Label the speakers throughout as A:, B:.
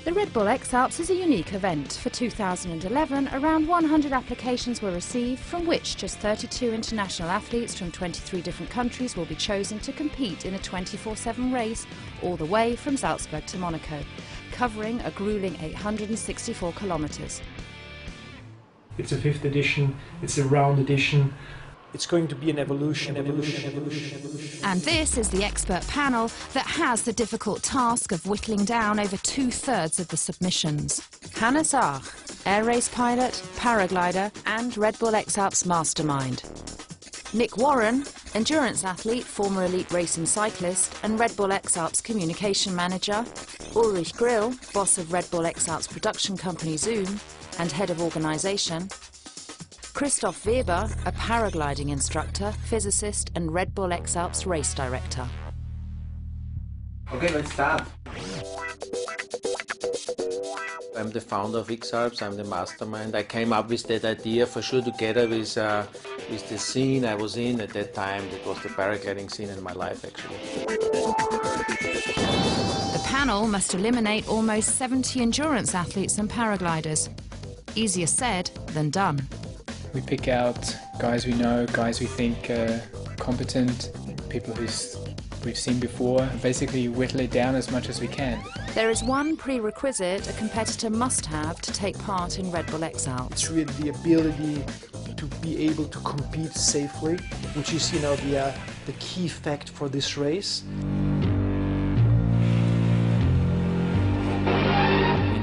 A: The Red Bull X-Alps is a unique event. For 2011, around 100 applications were received, from which just 32 international athletes from 23 different countries will be chosen to compete in a 24/7 race all the way from Salzburg to Monaco, covering a grueling 864 kilometres.
B: It's a 5th edition, it's a round edition.
C: It's going to be an evolution.
A: And this is the expert panel that has the difficult task of whittling down over 2/3 of the submissions. Hannes Ach, air race pilot, paraglider and Red Bull X-Alps mastermind. Nick Warren, endurance athlete, former elite racing cyclist and Red Bull X-Alps communication manager. Ulrich Grill, boss of Red Bull X-Alps production company Zoom and head of organisation. Christoph Weber, a paragliding instructor, physicist and Red Bull X-Alps race director.
D: Okay, let's start.
E: I'm the founder of X-Alps, I'm the mastermind. I came up with that idea for sure together with the scene I was in at that time. That was the paragliding scene in my life, actually.
A: The panel must eliminate almost 70 endurance athletes and paragliders. Easier said than done.
F: We pick out guys we know, guys we think are competent, people we've seen before, and basically whittle it down as much as we can.
A: There is one prerequisite a competitor must have to take part in Red Bull X-Alps.
C: It's really the ability to be able to compete safely, which is, the key fact for this race.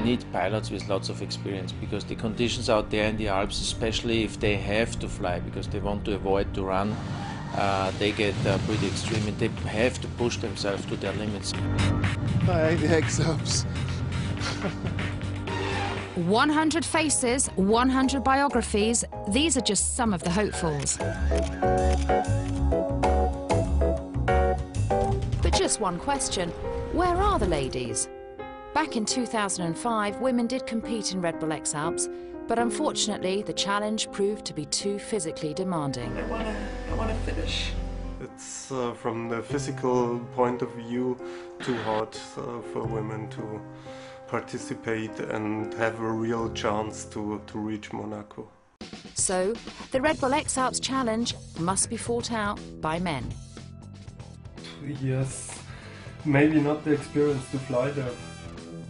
E: We need pilots with lots of experience because the conditions out there in the Alps, especially if they have to fly because they want to avoid to run, they get pretty extreme and they have to push themselves to their limits.
G: Hi, the X-Alps.
A: 100 faces, 100 biographies. These are just some of the hopefuls. But just one question, where are the ladies? Back in 2005, women did compete in Red Bull X-Alps, but unfortunately the challenge proved to be too physically demanding.
H: I wanna finish.
G: It's from the physical point of view too hard for women to participate and have a real chance to reach Monaco.
A: So, the Red Bull X-Alps challenge must be fought out by men.
G: Yes, maybe not the experience to fly there.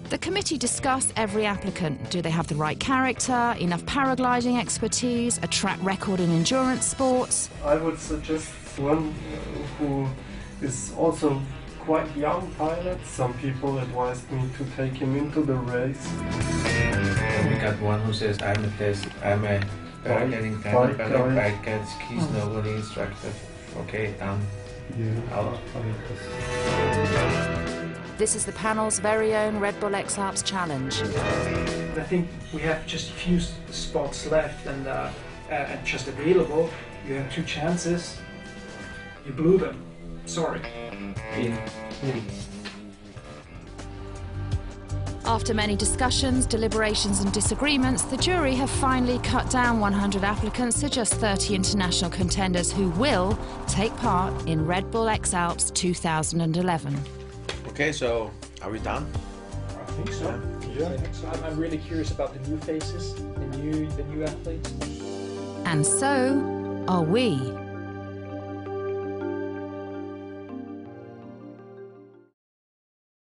A: The committee discuss every applicant. Do they have the right character, enough paragliding expertise, a track record in endurance sports?
G: I would suggest one who is also quite young pilot. Some people advised me to take him into the race.
E: We got one who says, I'm a paragliding pilot, bike guide, ski snowboarding instructor. Okay, done.
G: Yeah,
E: out.
A: This is the panel's very own Red Bull X-Alps challenge.
B: I think we have just a few spots left and just available. You have 2 chances. You blew them. Sorry.
A: After many discussions, deliberations and disagreements, the jury have finally cut down 100 applicants to just 30 international contenders who will take part in Red Bull X-Alps 2011.
E: Okay, so are we done?
C: I think so. Yeah. So I'm really curious about the new faces, the new athletes.
A: And so are we.